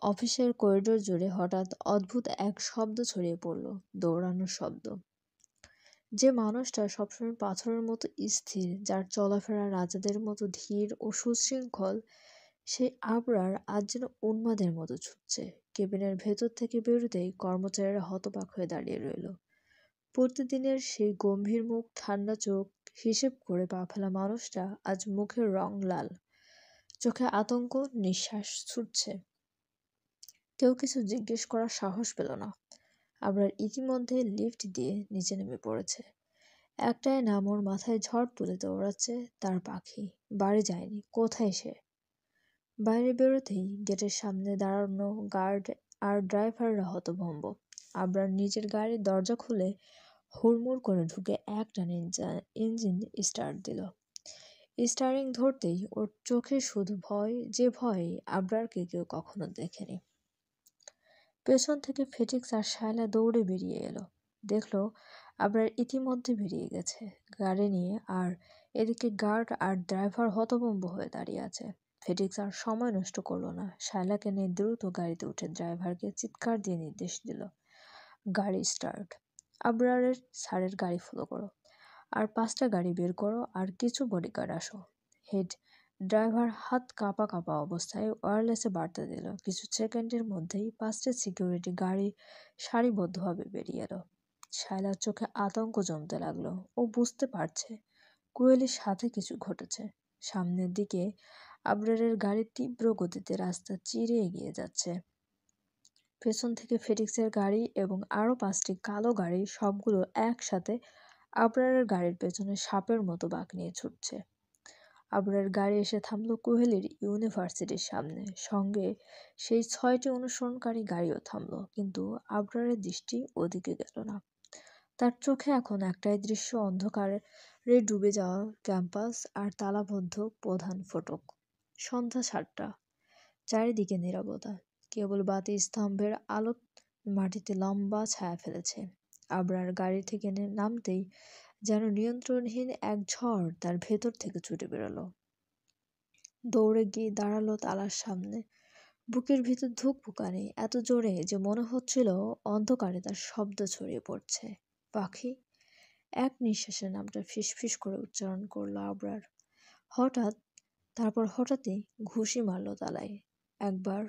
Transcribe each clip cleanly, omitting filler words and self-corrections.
অফিসের করিডোর জুড়ে হঠাৎ অদ্ভুত এক শব্দ ছড়িয়ে পড়ল, দৌড়ানোর শব্দ। যে মানুষটা সবসময় পাথরের মতো স্থির, যার চলাফেরা রাজাদের মতো ধীর ও সুশৃঙ্খল, সেই আবরার আজ যেন উন্মাদের মতো ছুটছে। কেবিনের ভেতর থেকে বেরোতেই কর্মচারীরা হতবাক হয়ে দাঁড়িয়ে রইল। প্রতিদিনের সেই গম্ভীর মুখ, ঠান্ডা চোখ, হিসেব করে পা ফেলা মানুষটা আজ মুখের রং লাল, চোখে আতঙ্ক, নিঃশ্বাস ছুটছে। কেউ কিছু জিজ্ঞেস করার সাহস পেল না। আবরার ইতিমধ্যে লিফট দিয়ে নিচে নেমে পড়েছে। একটাই নাম ওর মাথায় ঝড় তুলে দৌড়াচ্ছে, তার পাখি। বাড়ি যায়নি, কোথায় সে? বাইরে বেরোতেই গেটের সামনে দাঁড়ানো গার্ড আর ড্রাইভাররা হতভম্ব। আবরার নিজের গাড়ির দরজা খুলে হুড়মুড় করে ঢুকে একটানে ইঞ্জিন স্টার্ট দিল। স্টারিং ধরতেই ওর চোখে শুধু ভয়, যে ভয় আবরারকে কেউ কখনো দেখেনি। পেছন থেকে ফেটিক্স আর শায়লা দৌড়ে বেরিয়ে এলো। দেখলো আবরার ইতিমধ্যে বেরিয়ে গেছে গাড়ি নিয়ে, আর এদিকে গার্ড আর ড্রাইভার হতভম্ব হয়ে দাঁড়িয়ে আছে। ফেটিক্স আর সময় নষ্ট করলো না, শায়লাকে নিয়ে দ্রুত গাড়িতে উঠে ড্রাইভারকে চিৎকার দিয়ে নির্দেশ দিল, গাড়ি স্টার্ট। আবরারের স্যারের গাড়ি ফলো করো, আর 5টা গাড়ি বের করো, আর কিছু বডিগার্ড আসো। হেড ড্রাইভার হাত কাঁপা কাঁপা অবস্থায় ওয়্যারলেসে বার্তা দিল। কিছু সেকেন্ডের মধ্যেই 5টা সিকিউরিটি গাড়ি সারিবদ্ধভাবে বেরিয়ে এলো। শায়লার চোখে আতঙ্ক জমতে লাগলো। ও বুঝতে পারছে কোয়েলির সাথে কিছু ঘটেছে। সামনের দিকে আবরারের গাড়ি তীব্র গতিতে রাস্তা চিরে এগিয়ে যাচ্ছে। পেছন থেকে ফেটিক্সের গাড়ি এবং আরও 5টি কালো গাড়ি, সবগুলো একসাথে আবরারের গাড়ির পেছনে সাপের মতো বাঁক নিয়ে ছুটছে। আবরারের গাড়ি এসে থামল কোহেলির ইউনিভার্সিটির সামনে। সঙ্গে সেই 6টি অনুসরণকারী গাড়িও থামল, কিন্তু আবরারের দৃষ্টি ওদিকে গেল না। তার চোখে এখন একটাই দৃশ্য, অন্ধকারে ডুবে যাওয়া ক্যাম্পাস আর তালাবদ্ধ প্রধান ফটক। সন্ধ্যা 7টা, চারিদিকে নীরবতা। কেবল বাতি স্তম্ভের আলো মাটিতে লম্বা ছায়া ফেলেছে। আবরার গাড়ি থেকে নামতেই যেন নিয়ন্ত্রণহীন এক ঝড় তার ভেতর থেকে ছুটে বেরোলো। দৌড়ে গিয়ে দাঁড়ালো তালার সামনে। বুকের ভিতর ধুকপুকানি এত জোরে যে মনে হচ্ছিল অন্ধকারে তার শব্দ ছড়িয়ে পড়ছে। পাখি। এক নিঃশ্বাসে নামটা ফিসফিস করে উচ্চারণ করলো আবরার। তারপর হঠাৎই ঘুষি মারল তালায়। 1বার,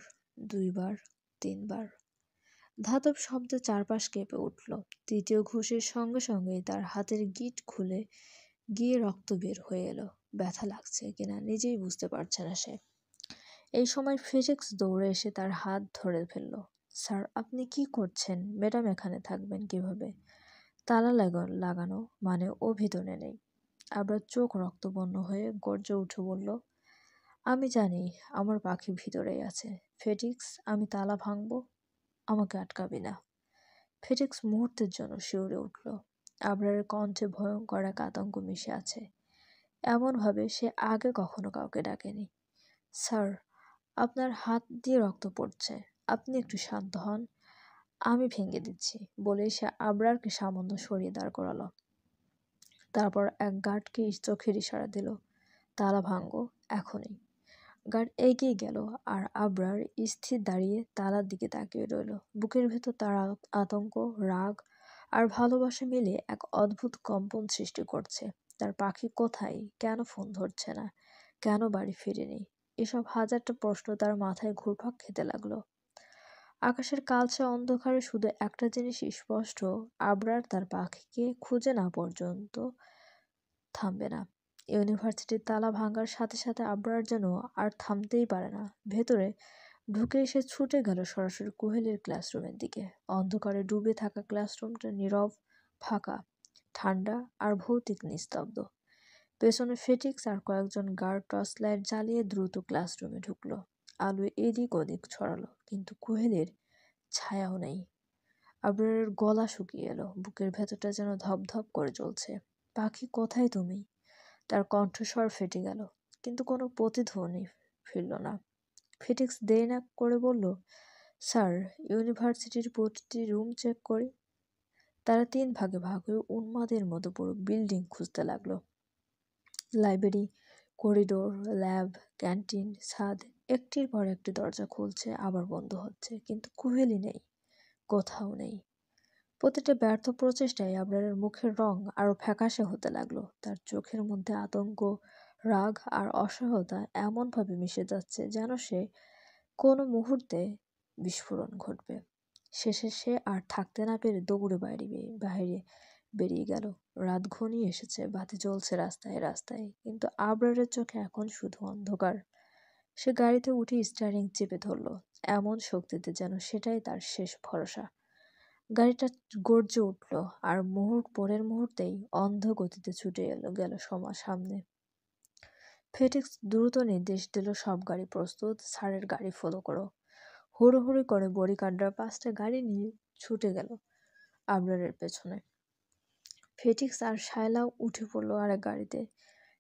2বার, 3বার। ধাতব শব্দে চারপাশ কেঁপে উঠল। 3য় ঘুষির সঙ্গে সঙ্গেই তার হাতের গিঁট খুলে গিয়ে রক্ত বের হয়ে এলো। ব্যথা লাগছে কিনা নিজেই বুঝতে পারছে না সে। এই সময় ফিজিক্স দৌড়ে এসে তার হাত ধরে ফেলল। স্যার, আপনি কি করছেন? ম্যাডাম এখানে থাকবেন কিভাবে? তালা লাগানো মানে ও ভিতরে নেই। আবার চোখ রক্তবর্ণ হয়ে গর্জে উঠে বলল, আমি জানি আমার পাখি ভিতরেই আছে। ফেটিক্স, আমি তালা ভাঙবো, আমাকে আটকাবি না। ফেটিক্স মুহূর্তের জন্য শিউরে উঠল। আবরারের কণ্ঠে ভয়ঙ্কর এক আতঙ্ক মিশে আছে, এমনভাবে সে আগে কখনো কাউকে ডাকেনি। স্যার, আপনার হাত দিয়ে রক্ত পড়ছে, আপনি একটু শান্ত হন, আমি ভেঙে দিচ্ছি বলে সে আবরারকে সামান্য সরিয়ে দাঁড় করালো। তারপর এক গার্ডকে চোখের ইশারা দিল, তালা ভাঙো এখনই। গার্ড এগিয়ে গেল, আর আবরার স্থির দাঁড়িয়ে তালার দিকে তাকিয়ে রইল। বুকের ভেতর তার আতঙ্ক, রাগ আর ভালোবাসা মিলে এক অদ্ভুত কম্পন সৃষ্টি করছে। তার পাখি কোথায়? কেন ফোন ধরছে না? কেন বাড়ি ফিরেনি? এসব হাজারটা প্রশ্ন তার মাথায় ঘুরপাক খেতে লাগলো। আকাশের কালচে অন্ধকারে শুধু একটা জিনিস স্পষ্ট, আবরার তার পাখিকে খুঁজে না পর্যন্ত থামবে না। ইউনিভার্সিটির তালা ভাঙার সাথে সাথে আবরার যেন আর থামতেই পারে না। ভেতরে ঢুকে এসে ছুটে গেল সরাসরি কোহেলির ক্লাসরুমের দিকে। অন্ধকারে ডুবে থাকা ক্লাসরুমটা নীরব, ফাঁকা, ঠান্ডা আর ভৌতিক নিস্তব্ধ। পেছনে ফেটিক্স আর কয়েকজন গার্ড টর্চ লাইট জ্বালিয়ে দ্রুত ক্লাসরুমে ঢুকলো। আলো এদিক ওদিক ছড়ালো, কিন্তু কোহেলির ছায়াও নেই। আবরারের গলা শুকিয়ে এলো, বুকের ভেতরটা যেন ধপধপ করে চলছে। পাখি, কোথায় তুমি? তার কণ্ঠস্বর ফেটে গেল, কিন্তু কোনো প্রতিধ্বনি ফিরল না। ফেটিক্স দেরি না করে বলল, স্যার, ইউনিভার্সিটির প্রতিটি রুম চেক করি। তারা 3 ভাগে ভাগ হয়ে উন্মাদের মতো পুরো বিল্ডিং খুঁজতে লাগলো। লাইব্রেরি, করিডোর, ল্যাব, ক্যান্টিন, ছাদ, একটির পর একটি দরজা খুলছে, আবার বন্ধ হচ্ছে, কিন্তু কুহেলি নেই, কোথাও নেই। প্রতিটা ব্যর্থ প্রচেষ্টায় আবরারের মুখের রং আরো ফ্যাকাশে হতে লাগলো। তার চোখের মধ্যে আতঙ্ক, রাগ আর অসহায়তা এমনভাবে মিশে যাচ্ছে যেন সে কোনো মুহূর্তে বিস্ফোরণ ঘটবে। শেষে সে আর থাকতে না পেরে দৌড়ে বাইরে বেরিয়ে গেল। রাত ঘনিয়ে এসেছে, বাতি জ্বলছে রাস্তায় রাস্তায়, কিন্তু আবরারের চোখে এখন শুধু অন্ধকার। সে গাড়িতে উঠে স্টিয়ারিং চেপে ধরল, এমন শক্তিতে যেন সেটাই তার শেষ ভরসা। গাড়িটা গর্জে উঠল, আর পরের মুহূর্তেই অন্ধ গতিতে ছুটে গেল সামনে। ফেটিক্স দ্রুত নির্দেশ দিল, সব গাড়ি প্রস্তুত, স্যারের গাড়ি ফলো করো। হুড়োহুড়ি করে বডিগার্ডরা 5টা গাড়ি নিয়ে ছুটে গেল আবরারের পেছনে। ফেটিক্স আর শায়লাও উঠে পড়ল আরেক গাড়িতে।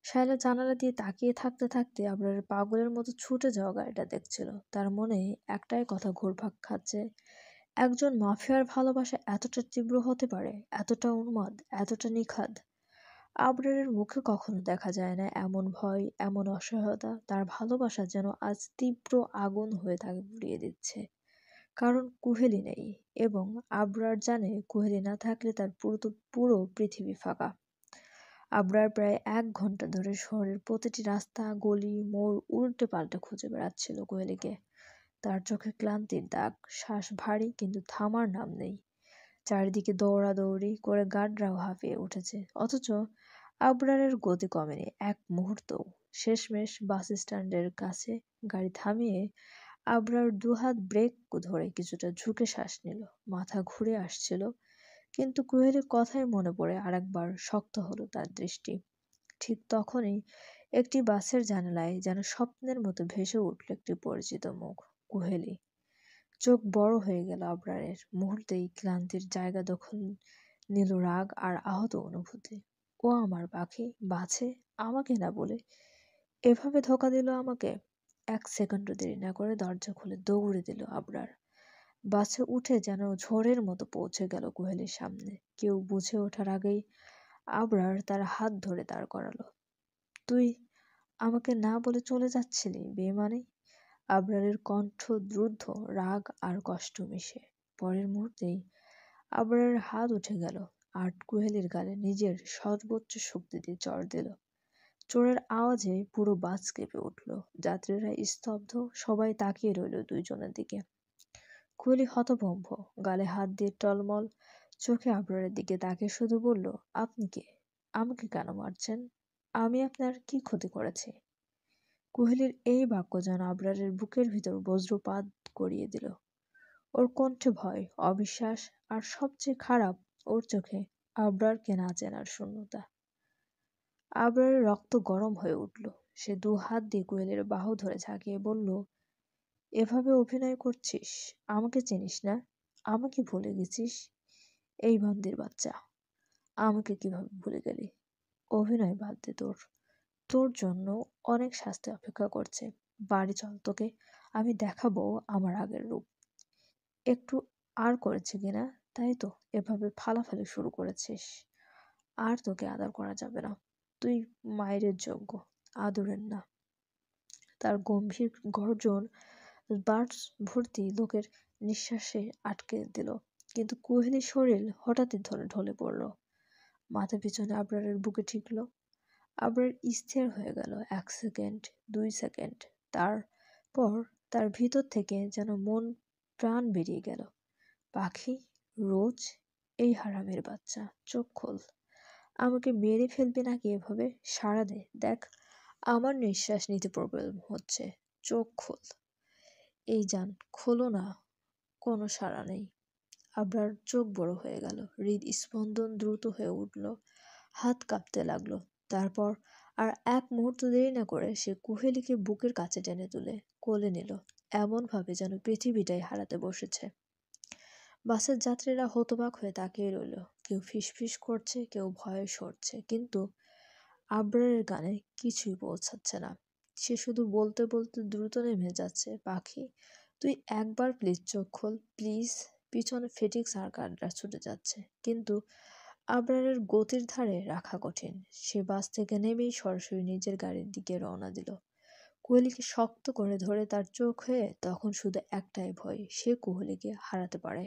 শায়লা জানালা দিয়ে তাকিয়ে থাকতে থাকতে আবরারের পাগলের মতো ছুটে যাওয়া গাড়িটা দেখছিল। তার মনে একটাই কথা ঘুরপাক খাচ্ছে, একজন মাফিয়ার ভালোবাসা এতটা তীব্র হতে পারে, এতটা উন্মাদ, এতটা নিখাদ। আবরারের মুখে কখনো দেখা যায় না এমন ভয়, এমন অসহায়তা। তার ভালোবাসা যেন আজ তীব্র আগুন হয়ে তাকে পুড়িয়ে দিচ্ছে। কারণ কুহেলি নেই, এবং আবরার জানে কুহেলি না থাকলে তার পুরো পৃথিবী ফাঁকা। আবরার প্রায় 1 ঘন্টা ধরে শহরের প্রতিটি রাস্তা, গলি, মোড় উল্টে পাল্টে খুঁজে বেড়াচ্ছিল কুহেলিকে। তার চোখে ক্লান্তির দাগ, শ্বাস ভারী, কিন্তু থামার নাম নেই। চারিদিকে দৌড়াদৌড়ি করে গার্ডরাও হাঁপিয়ে উঠেছে, অথচ আবরারের গতি কমেনি এক মুহূর্তও। শেষমেশ বাস স্ট্যান্ডের কাছে গাড়ি থামিয়ে আবরার দুহাত ব্রেক ধরে কিছুটা ঝুঁকে শ্বাস নিল। মাথা ঘুরে আসছিল, কিন্তু কুহেলির কথাই মনে পড়ে আরেকবার শক্ত হলো তার দৃষ্টি। ঠিক তখনই একটি বাসের জানালায় যেন স্বপ্নের মতো ভেসে উঠল একটি পরিচিত মুখ, কুহেলি। চোখ বড় হয়ে গেল আবরারের। মুহূর্তেই ক্লান্তির জায়গা দখল নিল রাগ আর আহত অনুভূতি। ও আমার পাখি, বাছে, আমাকে না বলে এভাবে ধোকা দিল আমাকে। 1 সেকেন্ডও দেরি না করে দরজা খুলে দৌড়ে দিল আবরার। বাসে উঠে যেন ঝড়ের মতো পৌঁছে গেল কুহেলির সামনে। কেউ বুঝে ওঠার আগেই আবরার তার হাত ধরে দাঁড় করালো। তুই আমাকে না বলে চলে যাচ্ছিলি, বেমানি। আবরারের কণ্ঠ দ্রুত, রাগ আর কষ্ট মিশে। পরের মুহূর্তেই আবরারের হাত উঠে গেল আর কুহেলির গালে নিজের সর্বোচ্চ শক্তি দিয়ে চড় দিল। চোরের আওয়াজে পুরো বাস কেঁপে উঠল। যাত্রীরা স্তব্ধ, সবাই তাকিয়ে রইল দুইজনের দিকে। কুহেলি হতভম্ব, গালে হাত দিয়ে টলমল চোখে আবরারের দিকে তাকিয়ে শুধু বলল, আপনি কে? আমাকে কেন মারছেন? আমি আপনার কি ক্ষতি করেছি? কুহেলির এই বাক্য যেন আবরারের বুকের ভিতর বজ্রপাত করিয়ে দিল। ওর কণ্ঠে ভয়, অবিশ্বাস, আর সবচেয়ে খারাপ, ওর চোখে আবরারকে না চেনার শূন্যতা। আবরারের রক্ত গরম হয়ে উঠল। সে 2 হাত দিয়ে কোয়েলের বাহু ধরে ঝাঁকিয়ে বলল, এভাবে অভিনয় করছিস? আমাকে চিনিস না? আমাকে ভুলে গেছিস? এই বান্দির বাচ্চা, আমাকে কিভাবে ভুলে গেলি? অভিনয় বাদ দে তোর। তোর জন্য অনেক শাস্তি অপেক্ষা করছে। বাড়ি চল, তোকে আমি দেখাবো আমার আগের রূপ। একটু আর করেছে কিনা, তাই তো এভাবে ফালাফালি শুরু করেছিস। আর তোকে আদর করা যাবে না। তুই মায়ের যোগ্য, আদরের না। তার গম্ভীর গর্জন বার্ডস ভর্তি লোকের নিঃশ্বাসে আটকে দিল। কিন্তু কোহলির শরীর হঠাৎই ঢলে পড়ল। মাথা পিছনে আবরারের বুকে ঠেকল। আবরার স্থির হয়ে গেল। 1 সেকেন্ড, 2 সেকেন্ড, তারপর তার ভিতর থেকে যেন মন প্রাণ বেরিয়ে গেল। পাখি, রোজ, এই হারামের বাচ্চা, চোখ খোল। আমাকে মেরে ফেলবি নাকি এভাবে? সাড়া দে, দেখ আমার নিঃশ্বাস নিতে প্রবলেম হচ্ছে। চোখ খোল। এই জান, খোলো না। কোনো সাড়া নেই। আবরার চোখ বড় হয়ে গেল, হৃদস্পন্দন দ্রুত হয়ে উঠল, হাত কাঁপতে লাগলো। তারপর আর 1 মুহূর্ত দেরি না করে সে কুহেলিকে বুকের কাছে টেনে তুলে কোলে নিল, এমনভাবে যেন পৃথিবীটাই হারাতে বসেছে। বাসের যাত্রীরা হতবাক হয়ে তাকিয়ে রইল। কেউ ফিসফিস করছে, কেউ ভয়ে সরছে, কিন্তু আবরারের গানে কিছুই পৌঁছাচ্ছে না। সে শুধু বলতে বলতে দ্রুত নেমে যাচ্ছে, পাখি, তুই একবার প্লিজ চোখ খোল, প্লিজ। পিছনে ফেটিক্স আর গার্ডরা ছুটে যাচ্ছে, কিন্তু আবরারের গতির ধারে রাখা কঠিন। সে বাস থেকে নেমেই সরাসরি নিজের গাড়ির দিকে রওনা দিল। কোহলিকে শক্ত করে ধরে তার চোখে তখন শুধু একটাই ভয়, সে কোহলিকে হারাতে পারে।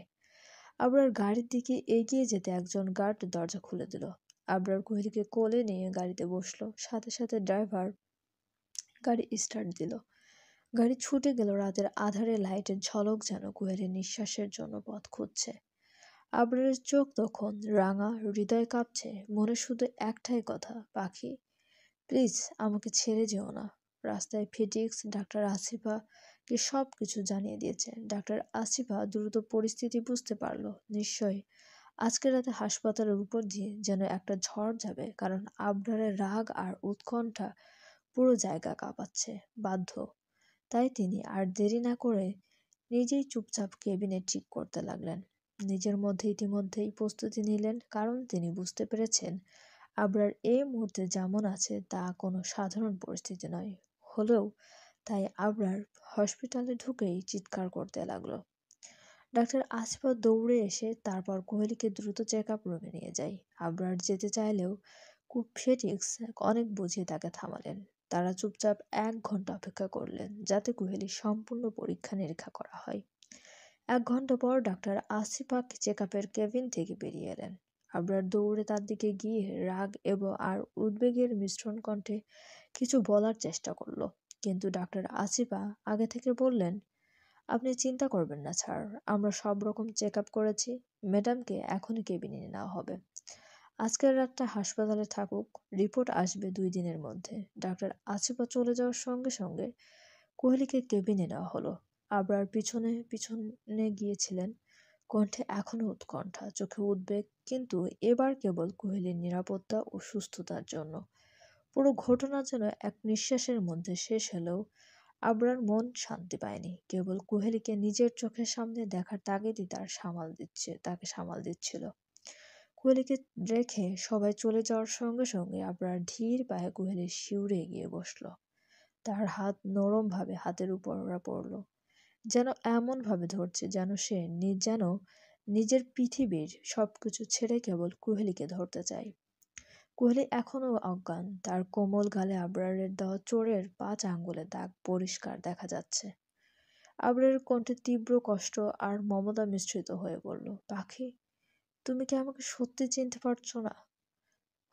আবরার গাড়ির দিকে এগিয়ে যেতে একজন গার্ড দরজা খুলে দিল। আবরার কোহলিকে কোলে নিয়ে গাড়িতে বসলো, সাথে সাথে ড্রাইভার গাড়ি স্টার্ট দিল। গাড়ি ছুটে গেল রাতের আধারে, লাইটের ঝলক যেন কোহেলির নিঃশ্বাসের জন্য পথ খুঁজছে। আবরারের চোখ তখন রাঙা, হৃদয় কাঁপছে, মনে শুধু একটাই কথা, পাখি প্লিজ আমাকে ছেড়ে যেও না। রাস্তায় ফিজিক্স ডাক্তার আসিফাকে সব কিছু জানিয়ে দিয়েছে। ডাক্তার আসিফা দ্রুত পরিস্থিতি বুঝতে পারলো। নিশ্চয়ই আজকে রাতে হাসপাতালের উপর দিয়ে যেন একটা ঝড় যাবে, কারণ আবরারের রাগ আর উৎকণ্ঠা পুরো জায়গা কাঁপাচ্ছে। বাধ্য তাই তিনি আর দেরি না করে নিজেই চুপচাপ কেবিনে ঠিক করতে লাগলেন। নিজের মধ্যে ইতিমধ্যেই প্রস্তুতি নিলেন, কারণ তিনি বুঝতে পেরেছেন আবরার এই মুহূর্তে যেমন আছে তা কোনো সাধারণ পরিস্থিতি নয়। হলেও তাই আবরার হসপিটালে ঢুকেই চিৎকার করতে লাগলো। ডাক্তার আসিফা দৌড়ে এসে তারপর কোহলিকে দ্রুত চেক আপ রুমে নিয়ে যায়। আবরার যেতে চাইলেও ফেটিক্স অনেক বুঝিয়ে তাকে থামালেন। তারা চুপচাপ 1 ঘন্টা অপেক্ষা করলেন যাতে কোহলির সম্পূর্ণ পরীক্ষা নিরীক্ষা করা হয়। 1 ঘন্টা পর ডাক্তার আসিফা চেক আপের কেবিন থেকে বেরিয়ে এলেন। আবরার দৌড়ে তার দিকে গিয়ে রাগ এবং আর উদ্বেগের মিশ্রণ কণ্ঠে কিছু বলার চেষ্টা করলো, কিন্তু ডাক্তার আসিফা আগে থেকে বললেন, আপনি চিন্তা করবেন না স্যার, আমরা সব রকম চেক আপ করেছি। ম্যাডামকে এখনই কেবিনে নেওয়া হবে। আজকের রাতটা হাসপাতালে থাকুক, রিপোর্ট আসবে 2 দিনের মধ্যে। ডাক্তার আসিফা চলে যাওয়ার সঙ্গে সঙ্গে কোহলিকে কেবিনে নেওয়া হলো। আবরার পিছনে পিছনে গিয়েছিলেন, কণ্ঠে এখনো উৎকণ্ঠা, চোখে উদ্বেগ, কিন্তু এবার কেবল কোহলির নিরাপত্তা ও সুস্থতার জন্য। পুরো ঘটনা যেন এক নিঃশ্বাসের মধ্যে শেষ হলেও আবরার মন শান্তি পায়নি। কেবল কোহলিকে নিজের চোখের সামনে দেখার তাগিদই তাকে সামাল দিচ্ছিল। কোহলিকে রেখে সবাই চলে যাওয়ার সঙ্গে সঙ্গে আবরার ধীর পায়ে কোহলির শিউরে গিয়ে বসল। তার হাত নরম ভাবে হাতের উপর পড়ল, যেন এমন ভাবে ধরছে যেন নিজের পৃথিবীর সবকিছু ছেড়ে কেবল কোহলিকে ধরতে চায়। কোহলি এখনো অজ্ঞান, তার কোমল গালে আবরারের দেওয়া চোরের 5 আঙ্গুলের দাগ পরিষ্কার দেখা যাচ্ছে। আবরারের কণ্ঠে তীব্র কষ্ট আর মমতা মিশ্রিত হয়ে পড়ল, পাখি তুমি কি আমাকে সত্যি চিনতে পারছো না?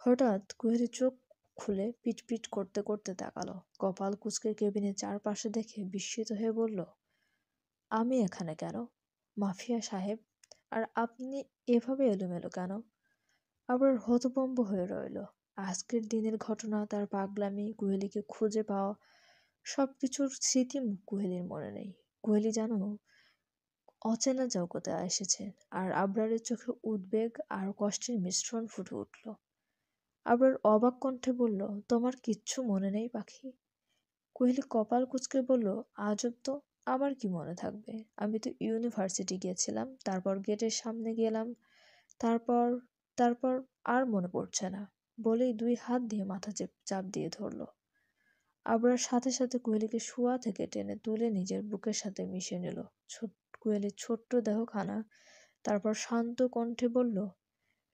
হঠাৎ কোহলি চোখ খুলে পিটপিট করতে করতে তাকালো, কপাল কুঁচকে কেবিনের চারপাশে দেখে বিস্মিত হয়ে বলল, আমি এখানে কেন, মাফিয়া সাহেব? আর আপনি এভাবে এলোমেলো কেন? আবার হতভম্ব হয়ে রইল। আজকের দিনের ঘটনা, তার পাগলামি, কোহলিকে খুঁজে পাওয়া, সবকিছুর স্মৃতি কোহলির মনে নেই। কোহলি যেন অচেনা জগতে এসেছে, আর আবরারের চোখে উদ্বেগ আর কষ্টের মিশ্রণ ফুটে উঠল। আবরার অবাক কণ্ঠে বলল, তোমার কিচ্ছু মনে নেই পাখি? কোহলি কপাল কুঁচকে বলল, আজব তো, আমার কি মনে থাকবে? আমি তো ইউনিভার্সিটি গিয়েছিলাম, তারপর গেটের সামনে গেলাম, তারপর তারপর আর মনে পড়ছে না, বলেই 2 হাত দিয়ে মাথা চাপ দিয়ে ধরল। আবরার সাথে সাথে কোহলিকে শোয়া থেকে টেনে তুলে নিজের বুকের সাথে মিশিয়ে নিল কোহলির ছোট্ট দেহখানা। তারপর শান্ত কণ্ঠে বলল,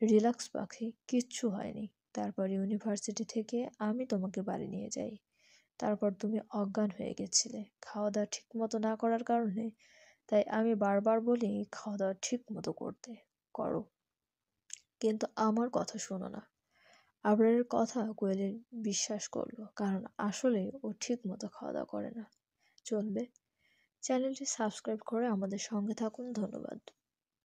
রিল্যাক্স পাখি, কিচ্ছু হয়নি। তারপর ইউনিভার্সিটি থেকে আমি তোমাকে বাড়ি নিয়ে যাই। তারপর তুমি অজ্ঞান হয়ে গেছিলে খাওয়া দাওয়া ঠিক মতো না করার কারণে। তাই আমি বারবার বলি খাওয়া দাওয়া ঠিক মতো করো, কিন্তু আমার কথা শোনো না। আবরারের কথা কোয়েলি বিশ্বাস করলো, কারণ আসলে ও ঠিক মতো খাওয়া দাওয়া করে না। চলবে, চ্যানেলটি সাবস্ক্রাইব করে আমাদের সঙ্গে থাকুন। ধন্যবাদ।